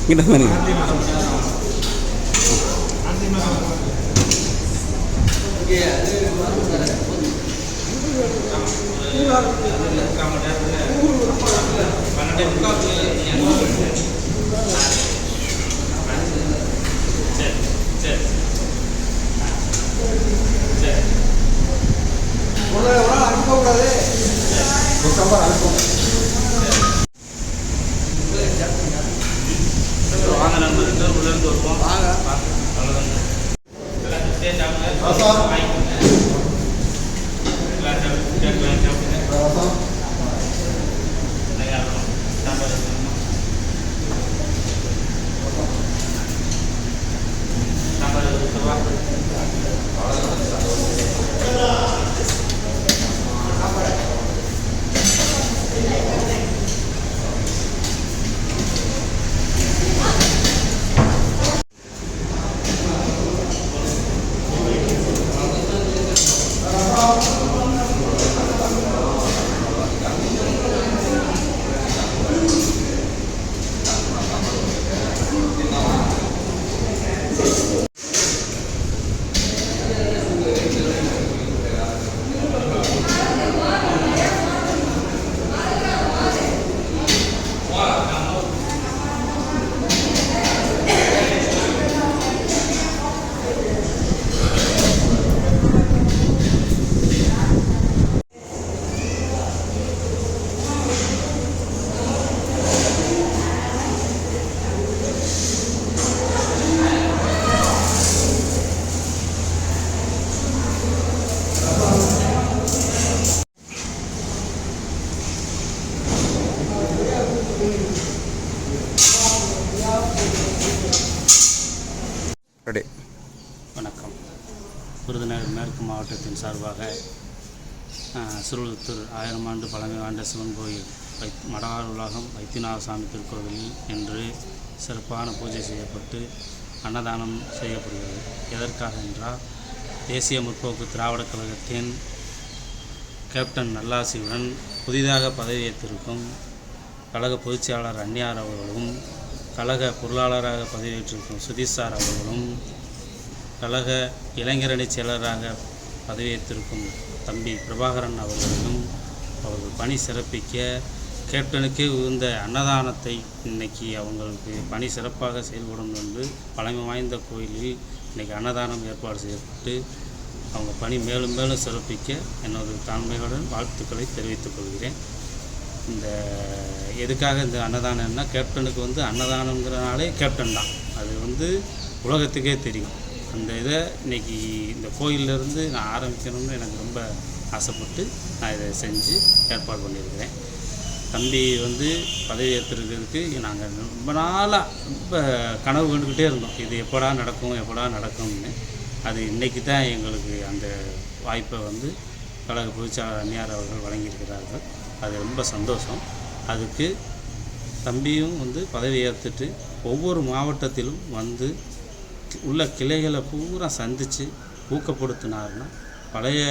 இங்கிட்ட பாருங்க. அனுப்பக்கூடாது. வாங்க நண்பர்கள், உள்ளிருந்து வருவோம். வாங்க அவ்வளோதாங்க. வணக்கம். விருதுநகர் மேற்கு மாவட்டத்தின் சார்பாக சுருளுத்தூர் 1000 ஆண்டு பழமை வாய்ந்த சிவன் கோயில் மடார் உலகம் வைத்தியநாத சாமி திருக்கோவிலில் இன்று சிறப்பான பூஜை செய்யப்பட்டு அன்னதானம் செய்யப்படுகிறது. எதற்காக என்றால், தேசிய முற்போக்கு திராவிடக் கழகத்தின் கேப்டன் நல்லாசியுடன் புதிதாக பதவியேற்றிருக்கும் கழக பொதுச்செயலாளர் அன்னியார் அவர்களும், கழக பொருளாளராக பதவியேற்றிருக்கும் சுதீஷ் சார் அவர்களும், கழக இளைஞரணி செயலராக பதவியேற்றிருக்கும் தம்பி பிரபாகரன் அவர்களும் அவர்கள் பணி சிறப்பிக்க கேப்டனுக்கே உகந்த அன்னதானத்தை இன்னைக்கு அவங்களுக்கு பணி சிறப்பாக செயல்படும் என்று பழமை வாய்ந்த கோயிலில் இன்றைக்கி அன்னதானம் ஏற்பாடு செய்யப்பட்டு அவங்க பணி மேலும் மேலும் சிறப்பிக்க என்னோட தாழ்மையுடன் வாழ்த்துக்களை தெரிவித்துக் கொள்கிறேன். இந்த எதுக்காக இந்த அன்னதானம்னா, கேப்டனுக்கு அன்னதானங்கிறனாலே கேப்டன் தான், அது உலகத்துக்கே தெரியும். அந்த இதை இன்றைக்கி இந்த கோயிலிருந்து நான் ஆரம்பிக்கணும்னு எனக்கு ரொம்ப ஆசைப்பட்டு நான் இதை செஞ்சு ஏற்பாடு பண்ணியிருக்கிறேன். தம்பி பதவி ஏற்றிருக்கிறதுக்கு நாங்கள் ரொம்ப நாளாக ரொம்ப கனவு கண்டுக்கிட்டே இருந்தோம், இது எப்படா நடக்கும்னு. அது இன்றைக்கி தான் எங்களுக்கு அந்த வாய்ப்பை கழக பொதுச்செயலாளர் அன்னியார் அவர்கள் வழங்கியிருக்கிறார்கள். அது ரொம்ப சந்தோஷம். அதுக்கு தம்பியும் பதவி ஏற்றுட்டு ஒவ்வொரு மாவட்டத்திலும் உள்ள கிளைகளை பூரா சந்தித்து ஊக்கப்படுத்தினார்னா, பழைய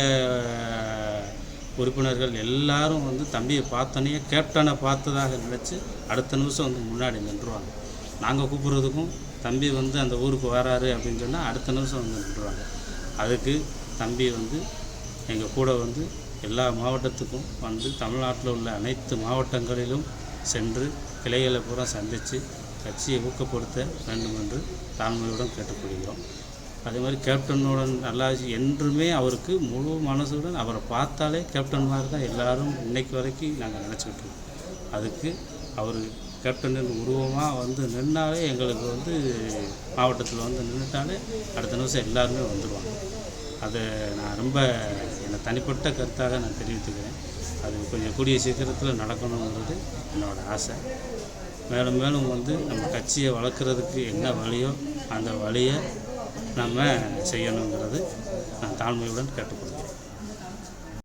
உறுப்பினர்கள் எல்லாரும் தம்பியை பார்த்தோன்னே கேப்டனை பார்த்ததாக நினச்சி அடுத்த நிமிஷம் முன்னாடி நின்றுவாங்க. நாங்கள் கூப்பிட்றதுக்கும் தம்பி அந்த ஊருக்கு வராரு அப்படின்னு சொன்னால் அடுத்த நிமிஷம் நின்றுவாங்க. அதுக்கு தம்பி எங்கள் கூட எல்லா மாவட்டத்துக்கும் தமிழ்நாட்டில் உள்ள அனைத்து மாவட்டங்களிலும் சென்று கிளைகளை பூரா சந்தித்து கட்சியை ஊக்கப்படுத்த வேண்டும் என்று தாழ்மையுடன் கேட்டுக்கொள்கிறோம். அதே மாதிரி கேப்டனுடன் நல்லாசி என்றுமே அவருக்கு முழு மனசுடன் அவரை பார்த்தாலே கேப்டன் மாதிரி தான் எல்லாரும் இன்னைக்கு வரைக்கும் நாங்கள் நினச்சிக்கிட்டு இருக்கோம். அதுக்கு அவர் கேப்டனின் உருவமாக நின்னாலே எங்களுக்கு மாவட்டத்தில் நின்றுட்டாலே அடுத்த நிமிஷம் எல்லாருமே வந்துடுவாங்க. அதை நான் ரொம்ப என்னை தனிப்பட்ட கருத்தாக நான் தெரிவித்துக்கிறேன். அது கொஞ்சம் கூடிய சீக்கிரத்தில் நடக்கணுங்கிறது என்னோடய ஆசை. மேலும் மேலும் நம்ம கட்சியை வளர்க்குறதுக்கு என்ன வழியோ அந்த வழியை நம்ம செய்யணுங்கிறது நான் தாழ்மையுடன் கேட்டுக்கொள்கிறேன்.